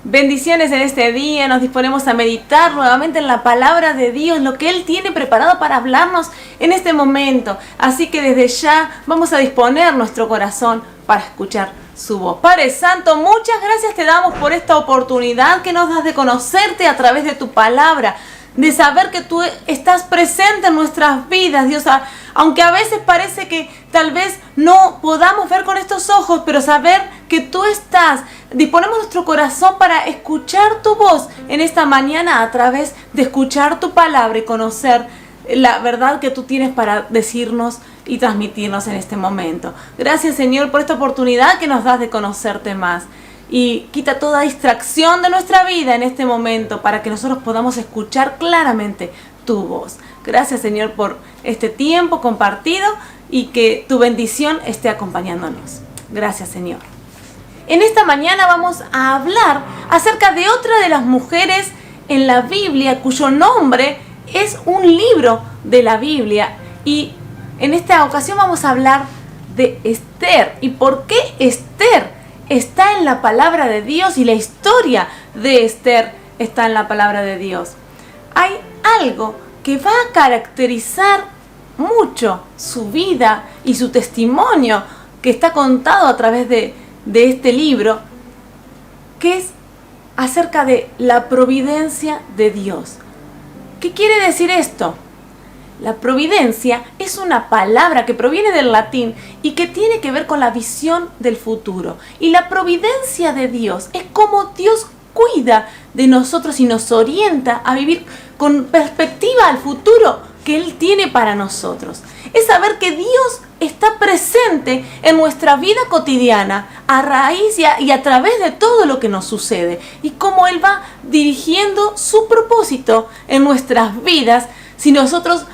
Bendiciones en este día, nos disponemos a meditar nuevamente en la palabra de Dios, lo que Él tiene preparado para hablarnos en este momento. Así que desde ya vamos a disponer nuestro corazón para escuchar su voz. Padre Santo, muchas gracias te damos por esta oportunidad que nos das de conocerte a través de tu palabra, de saber que tú estás presente en nuestras vidas, Dios. Aunque a veces parece que tal vez no podamos ver con estos ojos, pero saber que tú estás. Disponemos nuestro corazón para escuchar tu voz en esta mañana a través de escuchar tu palabra y conocer la verdad que tú tienes para decirnos y transmitirnos en este momento. Gracias, Señor, por esta oportunidad que nos das de conocerte más. Y quita toda distracción de nuestra vida en este momento para que nosotros podamos escuchar claramente tu voz. Gracias, Señor, por este tiempo compartido y que tu bendición esté acompañándonos. Gracias, Señor. En esta mañana vamos a hablar acerca de otra de las mujeres en la Biblia cuyo nombre es un libro de la Biblia. Y en esta ocasión vamos a hablar de Esther. ¿Y por qué Esther está en la palabra de Dios y la historia de Esther está en la palabra de Dios? Hay algo que va a caracterizar mucho su vida y su testimonio que está contado a través de este libro, que es acerca de la providencia de Dios. ¿Qué quiere decir esto? La providencia es una palabra que proviene del latín y que tiene que ver con la visión del futuro. Y la providencia de Dios es como Dios cuida de nosotros y nos orienta a vivir con perspectiva al futuro que Él tiene para nosotros. Es saber que Dios está presente en nuestra vida cotidiana a raíz y a través de todo lo que nos sucede y cómo Él va dirigiendo su propósito en nuestras vidas si nosotros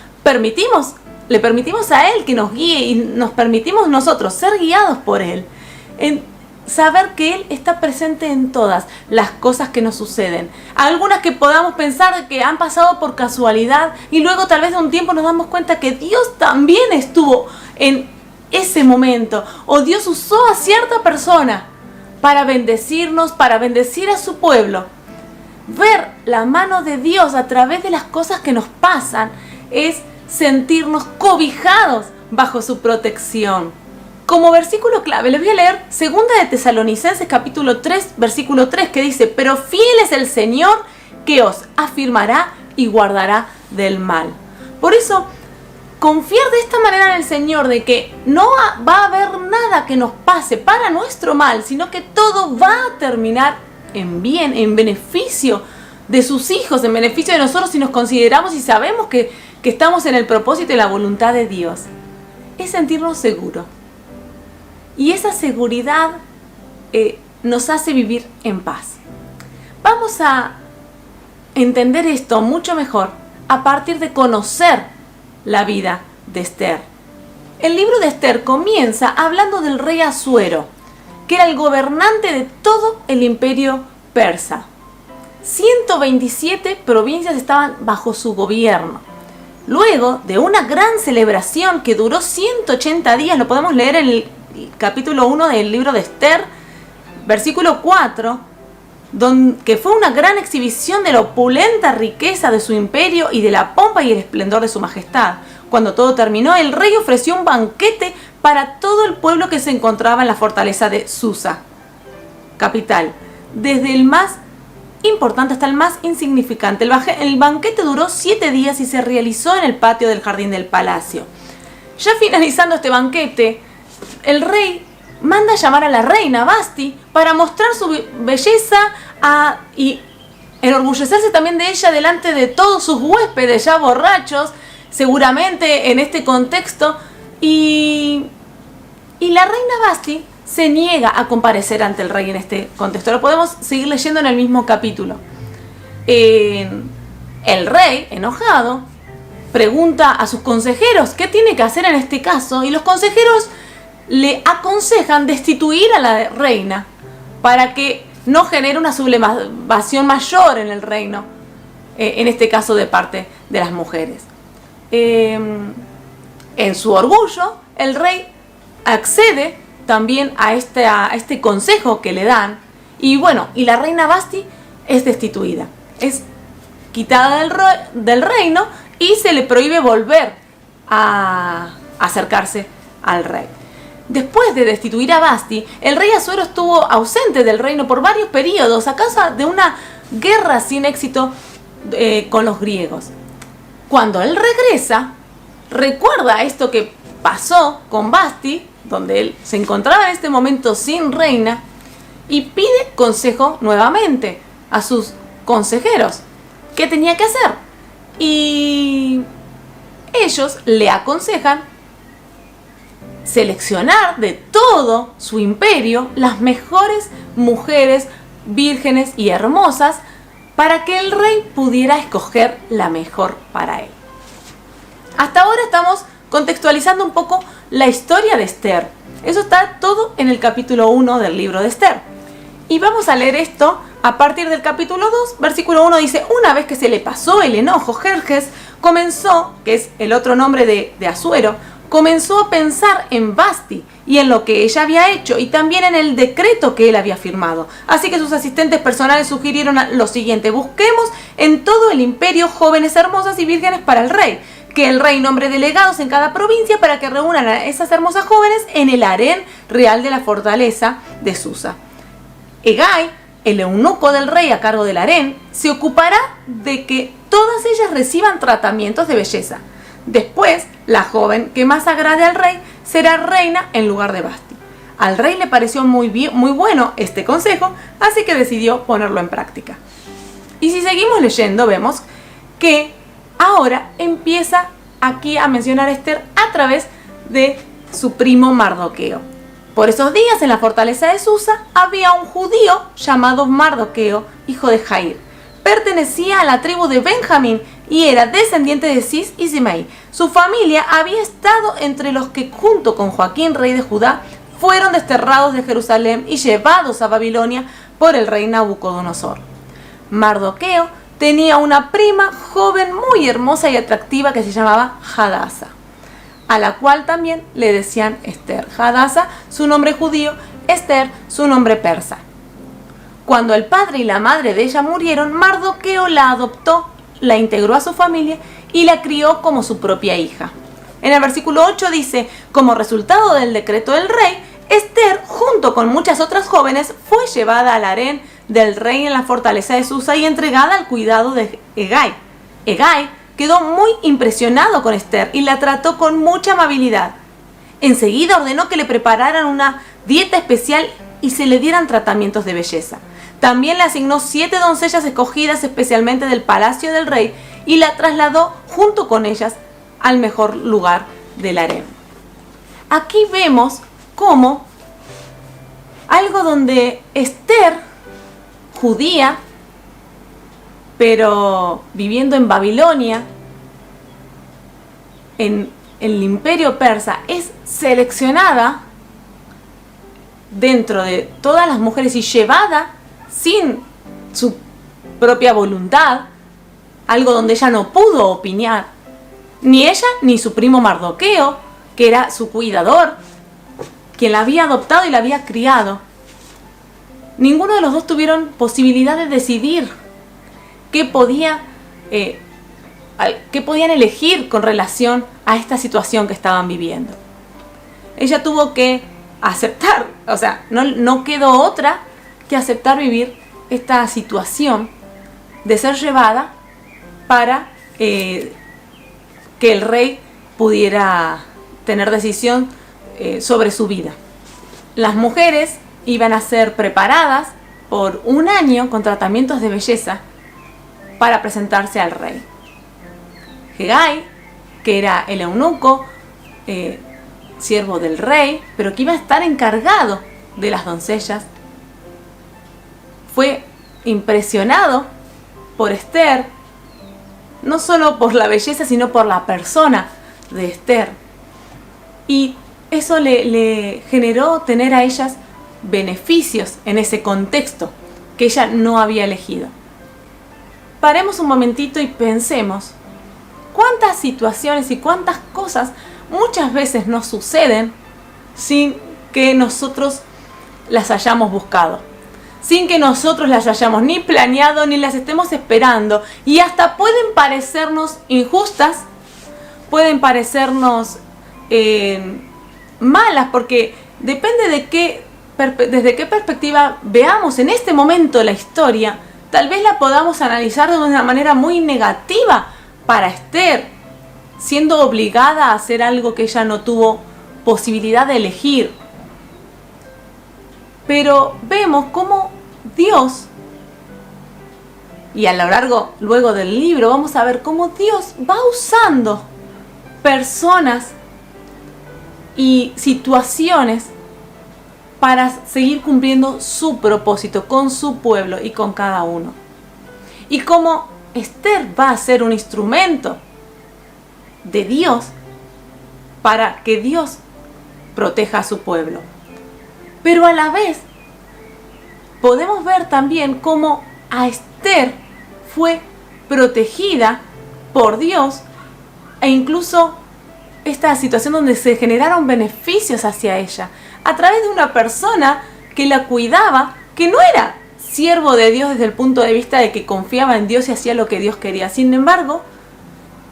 le permitimos a Él que nos guíe y nos permitimos nosotros ser guiados por Él. En saber que Él está presente en todas las cosas que nos suceden. Algunas que podamos pensar que han pasado por casualidad y luego tal vez de un tiempo nos damos cuenta que Dios también estuvo en ese momento. O Dios usó a cierta persona para bendecirnos, para bendecir a su pueblo. Ver la mano de Dios a través de las cosas que nos pasan es sentirnos cobijados bajo su protección. Como versículo clave, les voy a leer 2 de Tesalonicenses capítulo 3, versículo 3, que dice: pero fiel es el Señor que os afirmará y guardará del mal. Por eso, confiar de esta manera en el Señor, de que no va a haber nada que nos pase para nuestro mal, sino que todo va a terminar en bien, en beneficio de sus hijos, en beneficio de nosotros si nos consideramos y sabemos que estamos en el propósito y la voluntad de Dios. Es sentirnos seguros. Y esa seguridad nos hace vivir en paz. Vamos a entender esto mucho mejor a partir de conocer la vida de Esther. El libro de Esther comienza hablando del rey Asuero, que era el gobernante de todo el imperio persa. 127 provincias estaban bajo su gobierno. Luego de una gran celebración que duró 180 días, lo podemos leer en el capítulo 1 del libro de Esther, versículo 4, que fue una gran exhibición de la opulenta riqueza de su imperio y de la pompa y el esplendor de su majestad. Cuando todo terminó, el rey ofreció un banquete para todo el pueblo que se encontraba en la fortaleza de Susa, capital, desde el más importante hasta el más insignificante. El banquete duró 7 días y se realizó en el patio del jardín del palacio. Ya finalizando este banquete, el rey manda a llamar a la reina Vasti para mostrar su belleza y enorgullecerse también de ella delante de todos sus huéspedes ya borrachos, seguramente en este contexto, y la reina Vasti se niega a comparecer ante el rey en este contexto. Lo podemos seguir leyendo en el mismo capítulo. El rey, enojado, pregunta a sus consejeros qué tiene que hacer en este caso, y los consejeros le aconsejan destituir a la reina para que no genere una sublevación mayor en el reino, en este caso de parte de las mujeres. En su orgullo, el rey accede también a este consejo que le dan Y bueno, y la reina Vasti es destituida, es quitada del reino y se le prohíbe volver a acercarse al rey. Después de destituir a Vasti, el rey Asuero estuvo ausente del reino por varios periodos a causa de una guerra sin éxito con los griegos. Cuando él regresa, recuerda esto que pasó con Vasti, donde él se encontraba en este momento sin reina, y pide consejo nuevamente a sus consejeros. ¿Qué tenía que hacer? Y ellos le aconsejan seleccionar de todo su imperio las mejores mujeres vírgenes y hermosas para que el rey pudiera escoger la mejor para él. Hasta ahora estamos contextualizando un poco la historia de Esther. Eso está todo en el capítulo 1 del libro de Esther. Y vamos a leer esto a partir del capítulo 2, versículo 1 dice: una vez que se le pasó el enojo, Jerjes comenzó, que es el otro nombre de Asuero, comenzó a pensar en Vasti y en lo que ella había hecho y también en el decreto que él había firmado. Así que sus asistentes personales sugirieron lo siguiente: busquemos en todo el imperio jóvenes hermosas y vírgenes para el rey. Que el rey nombre delegados en cada provincia para que reúnan a esas hermosas jóvenes en el harén real de la fortaleza de Susa. Hegai, el eunuco del rey a cargo del harén, se ocupará de que todas ellas reciban tratamientos de belleza. Después, la joven que más agrade al rey será reina en lugar de Vasti. Al rey le pareció muy bueno este consejo, así que decidió ponerlo en práctica. Y si seguimos leyendo, vemos que ahora empieza aquí a mencionar a Esther a través de su primo Mardoqueo. Por esos días en la fortaleza de Susa había un judío llamado Mardoqueo, hijo de Jair. Pertenecía a la tribu de Benjamín y era descendiente de Cis y Simei. Su familia había estado entre los que junto con Joaquín, rey de Judá, fueron desterrados de Jerusalén y llevados a Babilonia por el rey Nabucodonosor. Mardoqueo tenía una prima joven muy hermosa y atractiva que se llamaba Hadasa, a la cual también le decían Esther. Hadasa, su nombre judío; Esther, su nombre persa. Cuando el padre y la madre de ella murieron, Mardoqueo la adoptó, la integró a su familia y la crió como su propia hija. En el versículo 8 dice: como resultado del decreto del rey, Esther, junto con muchas otras jóvenes, fue llevada al harén del rey en la fortaleza de Susa y entregada al cuidado de Hegai. Hegai quedó muy impresionado con Esther y la trató con mucha amabilidad. Enseguida ordenó que le prepararan una dieta especial y se le dieran tratamientos de belleza. También le asignó 7 doncellas escogidas especialmente del palacio del rey y la trasladó junto con ellas al mejor lugar del harén. Aquí vemos cómo algo donde Esther, judía, pero viviendo en Babilonia, en el imperio persa, es seleccionada dentro de todas las mujeres y llevada sin su propia voluntad, algo donde ella no pudo opinar, ni ella ni su primo Mardoqueo, que era su cuidador, quien la había adoptado y la había criado. Ninguno de los dos tuvieron posibilidad de decidir qué podían elegir con relación a esta situación que estaban viviendo. Ella tuvo que aceptar, o sea, no quedó otra que aceptar vivir esta situación de ser llevada para que el rey pudiera tener decisión sobre su vida. Las mujeres iban a ser preparadas por un año con tratamientos de belleza para presentarse al rey. Hegai, que era el eunuco, siervo del rey, pero que iba a estar encargado de las doncellas, fue impresionado por Esther, no solo por la belleza, sino por la persona de Esther. Y eso le generó tener a ellas beneficios en ese contexto que ella no había elegido. Paremos un momentito y pensemos cuántas situaciones y cuántas cosas muchas veces nos suceden sin que nosotros las hayamos buscado. sin que nosotros las hayamos ni planeado ni las estemos esperando. Y hasta pueden parecernos injustas, pueden parecernos malas, porque depende de desde qué perspectiva veamos en este momento la historia. Tal vez la podamos analizar de una manera muy negativa para Esther, siendo obligada a hacer algo que ella no tuvo posibilidad de elegir. Pero vemos cómo Dios, y a lo largo luego del libro vamos a ver cómo Dios va usando personas y situaciones para seguir cumpliendo su propósito con su pueblo y con cada uno. Y cómo Esther va a ser un instrumento de Dios para que Dios proteja a su pueblo. Pero a la vez podemos ver también cómo a Esther fue protegida por Dios, e incluso esta situación donde se generaron beneficios hacia ella a través de una persona que la cuidaba, que no era siervo de Dios desde el punto de vista de que confiaba en Dios y hacía lo que Dios quería. Sin embargo,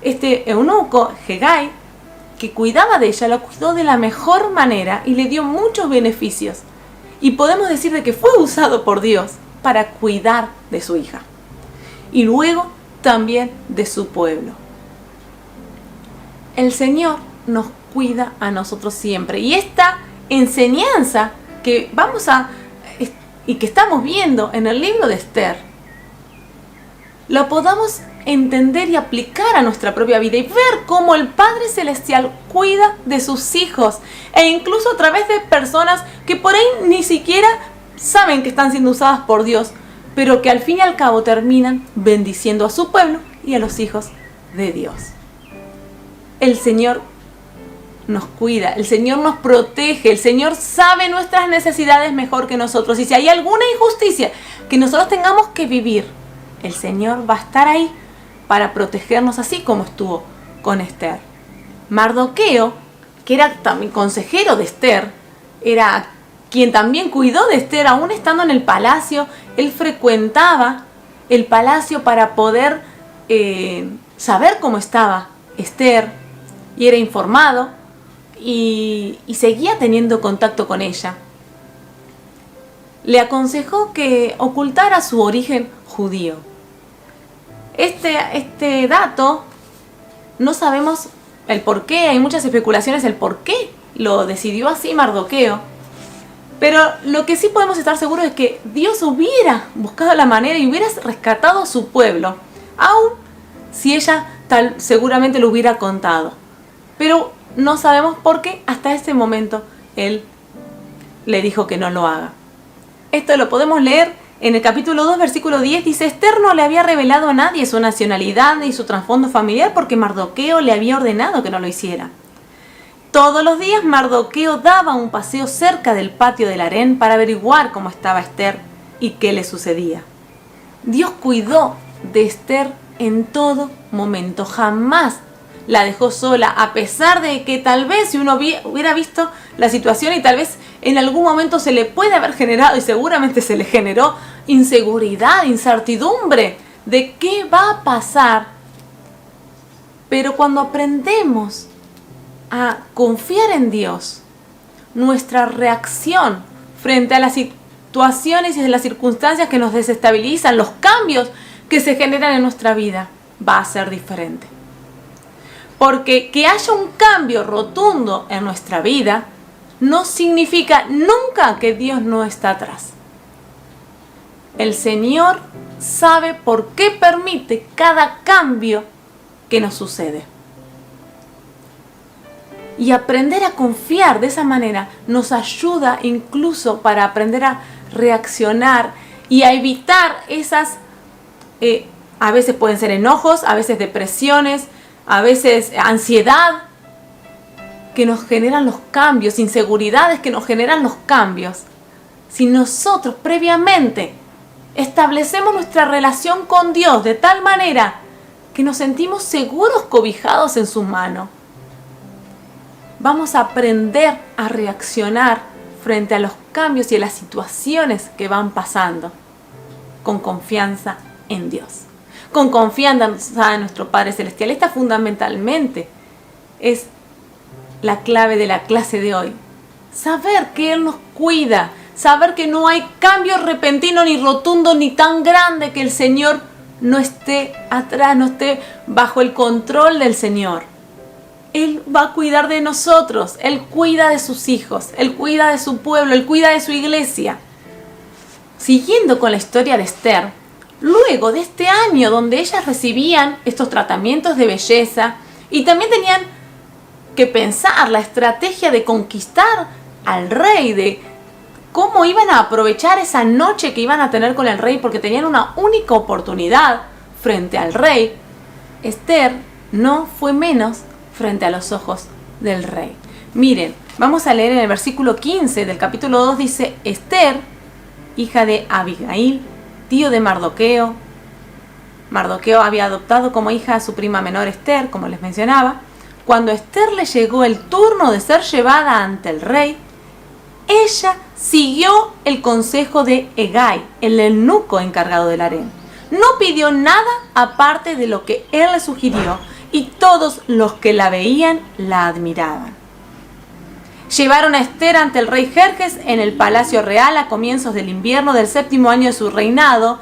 este eunuco, Hegai, que cuidaba de ella, la cuidó de la mejor manera y le dio muchos beneficios. Y podemos decir de que fue usado por Dios para cuidar de su hija. Y luego también de su pueblo. El Señor nos cuida a nosotros siempre. Y esta enseñanza que y que estamos viendo en el libro de Esther, lo podamos entender y aplicar a nuestra propia vida y ver cómo el Padre Celestial cuida de sus hijos, e incluso a través de personas que por ahí ni siquiera saben que están siendo usadas por Dios, pero que al fin y al cabo terminan bendiciendo a su pueblo y a los hijos de Dios. El Señor nos cuida, el Señor nos protege, el Señor sabe nuestras necesidades mejor que nosotros, y si hay alguna injusticia que nosotros tengamos que vivir, el Señor va a estar ahí para protegernos, así como estuvo con Esther. Mardoqueo, que era también consejero de Esther, era quien también cuidó de Esther, aún estando en el palacio. Él frecuentaba el palacio para poder saber cómo estaba Esther, y era informado y seguía teniendo contacto con ella. Le aconsejó que ocultara su origen judío. Este dato no sabemos el por qué, hay muchas especulaciones el por qué lo decidió así Mardoqueo, pero lo que sí podemos estar seguros es que Dios hubiera buscado la manera y hubiera rescatado a su pueblo, aun si ella seguramente lo hubiera contado. Pero no sabemos por qué hasta este momento él le dijo que no lo haga. Esto lo podemos leer en el capítulo 2, versículo 10. Dice: Esther no le había revelado a nadie su nacionalidad ni su trasfondo familiar, porque Mardoqueo le había ordenado que no lo hiciera. Todos los días Mardoqueo daba un paseo cerca del patio del harén para averiguar cómo estaba Esther y qué le sucedía. Dios cuidó de Esther en todo momento, jamás la dejó sola, a pesar de que tal vez si uno hubiera visto la situación, y tal vez en algún momento se le puede haber generado, y seguramente se le generó, inseguridad, incertidumbre de qué va a pasar. Pero cuando aprendemos a confiar en Dios, nuestra reacción frente a las situaciones y las circunstancias que nos desestabilizan, los cambios que se generan en nuestra vida, va a ser diferente. Porque que haya un cambio rotundo en nuestra vida no significa nunca que Dios no está atrás. El Señor sabe por qué permite cada cambio que nos sucede. Y aprender a confiar de esa manera nos ayuda incluso para aprender a reaccionar y a evitar esas, a veces pueden ser enojos, a veces depresiones, a veces ansiedad que nos generan los cambios, inseguridades que nos generan los cambios. Si nosotros previamente establecemos nuestra relación con Dios de tal manera que nos sentimos seguros, cobijados en su mano, vamos a aprender a reaccionar frente a los cambios y a las situaciones que van pasando, con confianza en Dios, con confianza en nuestro Padre Celestial. Esta fundamentalmente es la clave de la clase de hoy. Saber que Él nos cuida, saber que no hay cambio repentino ni rotundo ni tan grande que el Señor no esté atrás, no esté bajo el control del Señor. Él va a cuidar de nosotros, Él cuida de sus hijos, Él cuida de su pueblo, Él cuida de su iglesia. Siguiendo con la historia de Esther, luego de este año donde ellas recibían estos tratamientos de belleza y también tenían que pensar la estrategia de conquistar al rey, de cómo iban a aprovechar esa noche que iban a tener con el rey, porque tenían una única oportunidad frente al rey, Esther no fue menos frente a los ojos del rey. Miren, vamos a leer en el versículo 15 del capítulo 2, dice: Esther, hija de Abigail, tío de Mardoqueo. Mardoqueo había adoptado como hija a su prima menor Esther, como les mencionaba. Cuando a Esther le llegó el turno de ser llevada ante el rey, ella siguió el consejo de Hegai, el eunuco encargado del harén. No pidió nada aparte de lo que él le sugirió, y todos los que la veían la admiraban. Llevaron a Esther ante el rey Jerjes en el palacio real a comienzos del invierno del 7º año de su reinado,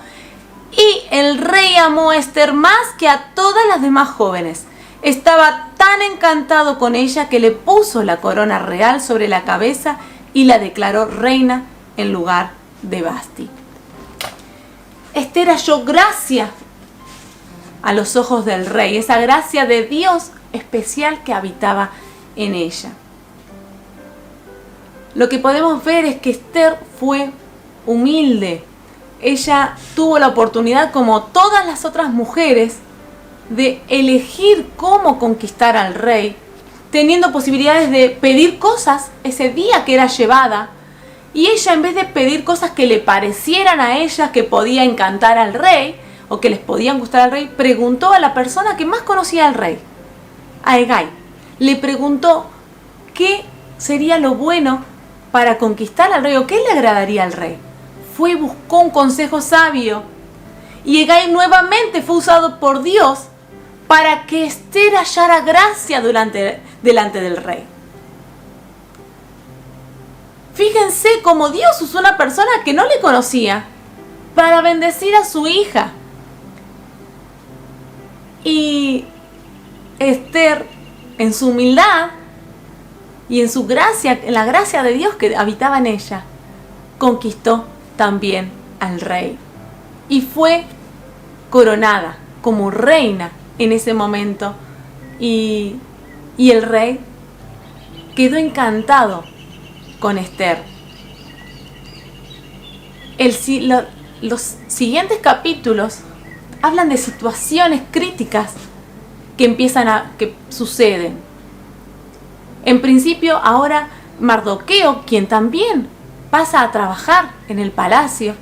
y el rey amó a Esther más que a todas las demás jóvenes. Estaba tan encantado con ella que le puso la corona real sobre la cabeza y la declaró reina en lugar de Vasti. Esther halló gracia a los ojos del rey, esa gracia de Dios especial que habitaba en ella. Lo que podemos ver es que Esther fue humilde. Ella tuvo la oportunidad, como todas las otras mujeres, de elegir cómo conquistar al rey, teniendo posibilidades de pedir cosas ese día que era llevada, y ella, en vez de pedir cosas que le parecieran a ella que podía encantar al rey o que les podían gustar al rey, preguntó a la persona que más conocía al rey, a Hegai. Le preguntó qué sería lo bueno para conquistar al rey o qué le agradaría al rey. Fue y buscó un consejo sabio, y Hegai nuevamente fue usado por Dios para que Esther hallara gracia delante del rey. Fíjense cómo Dios usó una persona que no le conocía para bendecir a su hija. Y Esther, en su humildad y en su gracia, en la gracia de Dios que habitaba en ella, conquistó también al rey. Y fue coronada como reina en ese momento. Y el rey quedó encantado con Esther. Los siguientes capítulos hablan de situaciones críticas que suceden. En principio, ahora Mardoqueo, quien también pasa a trabajar en el palacio,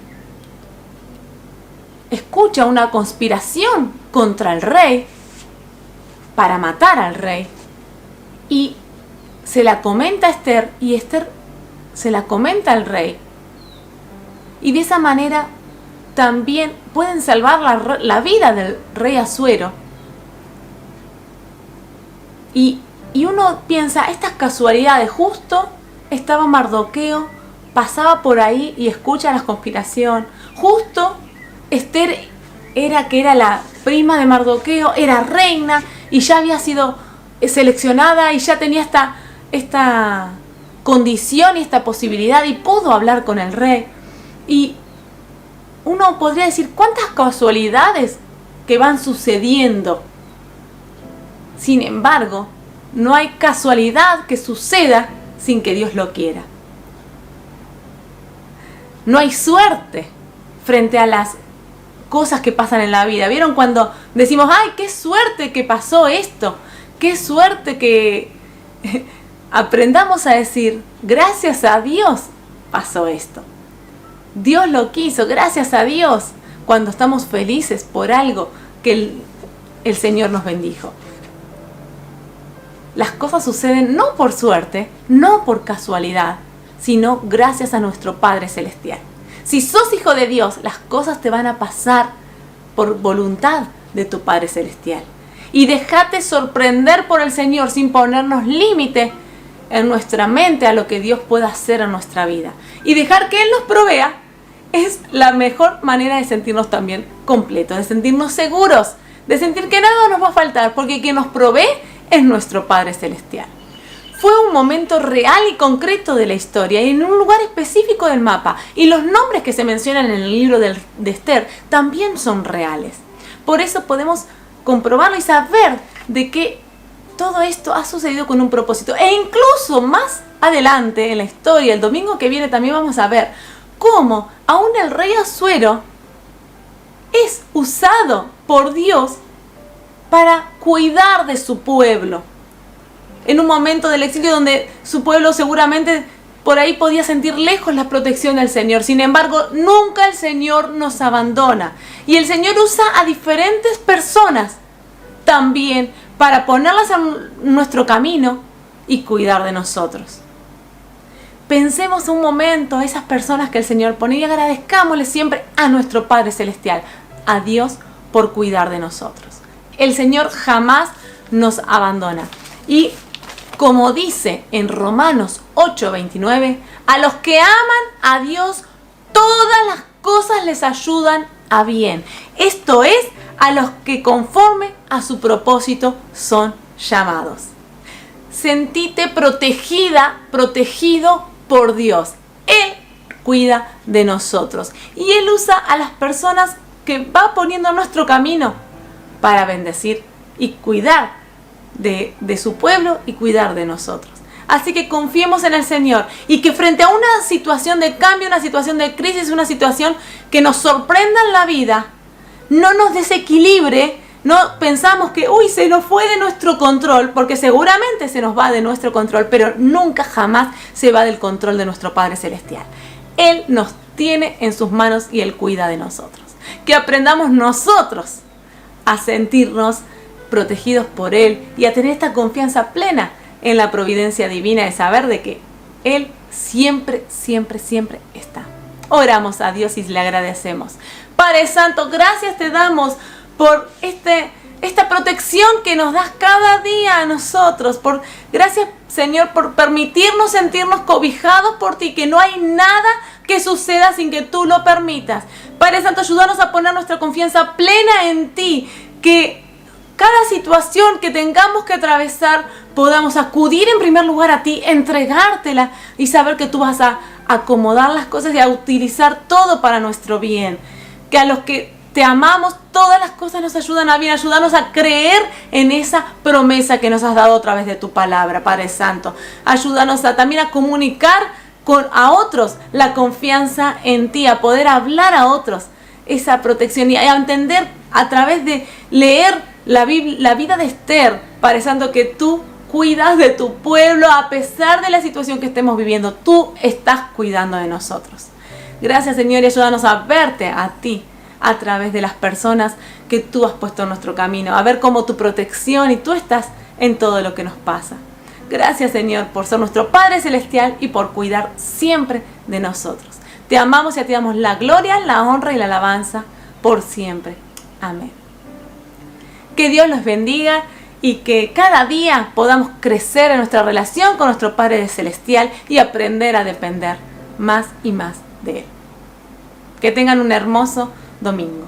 escucha una conspiración contra el rey para matar al rey, y se la comenta a Esther, y Esther se la comenta al rey, y de esa manera también pueden salvar la vida del rey Asuero. Y uno piensa, estas casualidades, justo estaba Mardoqueo, pasaba por ahí y escucha la conspiración. Justo Esther era la prima de Mardoqueo, era reina y ya había sido seleccionada y ya tenía esta condición y esta posibilidad y pudo hablar con el rey. Y uno podría decir, ¿cuántas casualidades que van sucediendo? Sin embargo, no hay casualidad que suceda sin que Dios lo quiera. No hay suerte frente a las cosas que pasan en la vida. ¿Vieron cuando decimos, ay, qué suerte que pasó esto? Qué suerte que aprendamos a decir, gracias a Dios pasó esto. Dios lo quiso, gracias a Dios, cuando estamos felices por algo que el Señor nos bendijo. Las cosas suceden no por suerte, no por casualidad, sino gracias a nuestro Padre Celestial. Si sos hijo de Dios, las cosas te van a pasar por voluntad de tu Padre Celestial. Y déjate sorprender por el Señor sin ponernos límite en nuestra mente a lo que Dios pueda hacer en nuestra vida. Y dejar que Él nos provea es la mejor manera de sentirnos también completos, de sentirnos seguros, de sentir que nada nos va a faltar, porque quien nos provee es nuestro Padre Celestial. Fue un momento real y concreto de la historia y en un lugar específico del mapa. Y los nombres que se mencionan en el libro de Esther también son reales. Por eso podemos comprobarlo y saber de que todo esto ha sucedido con un propósito. E incluso más adelante en la historia, el domingo que viene también vamos a ver cómo aún el rey Asuero es usado por Dios para cuidar de su pueblo. En un momento del exilio donde su pueblo seguramente por ahí podía sentir lejos la protección del Señor. Sin embargo, nunca el Señor nos abandona. Y el Señor usa a diferentes personas también para ponerlas en nuestro camino y cuidar de nosotros. Pensemos un momento a esas personas que el Señor pone y agradezcámosle siempre a nuestro Padre Celestial, a Dios por cuidar de nosotros. El Señor jamás nos abandona. Y como dice en Romanos 8:29, a los que aman a Dios, todas las cosas les ayudan a bien. Esto es, a los que conforme a su propósito son llamados. Sentite protegida, protegido por Dios. Él cuida de nosotros. Y Él usa a las personas que va poniendo en nuestro camino para bendecir y cuidar de su pueblo y cuidar de nosotros. Así que confiemos en el Señor y que frente a una situación de cambio, una situación de crisis, una situación que nos sorprenda en la vida, no nos desequilibre, no pensamos que se nos fue de nuestro control, porque seguramente se nos va de nuestro control, pero nunca jamás se va del control de nuestro Padre Celestial. Él nos tiene en sus manos y Él cuida de nosotros. Que aprendamos nosotros a sentirnos protegidos por Él y a tener esta confianza plena en la providencia divina de saber de que Él siempre, siempre, siempre está. Oramos a Dios y le agradecemos. Padre Santo, gracias te damos por esta protección que nos das cada día a nosotros. Gracias, Señor, por permitirnos sentirnos cobijados por ti, que no hay nada que suceda sin que tú lo permitas. Padre Santo, ayúdanos a poner nuestra confianza plena en ti, que cada situación que tengamos que atravesar podamos acudir en primer lugar a ti, entregártela y saber que tú vas a acomodar las cosas y a utilizar todo para nuestro bien. Que a los que te amamos, todas las cosas nos ayudan a bien. Ayúdanos a creer en esa promesa que nos has dado a través de tu palabra, Padre Santo. Ayúdanos también a comunicar a otros la confianza en ti, a poder hablar a otros esa protección y a entender a través de leer la vida de Esther, Padre Santo, que tú cuidas de tu pueblo a pesar de la situación que estemos viviendo. Tú estás cuidando de nosotros. Gracias, Señor, y ayúdanos a verte a ti a través de las personas que tú has puesto en nuestro camino, a ver cómo tu protección y tú estás en todo lo que nos pasa. Gracias, Señor, por ser nuestro Padre Celestial y por cuidar siempre de nosotros. Te amamos y te damos la gloria, la honra y la alabanza por siempre. Amén. Que Dios los bendiga y que cada día podamos crecer en nuestra relación con nuestro Padre Celestial y aprender a depender más y más de Él. Que tengan un hermoso domingo.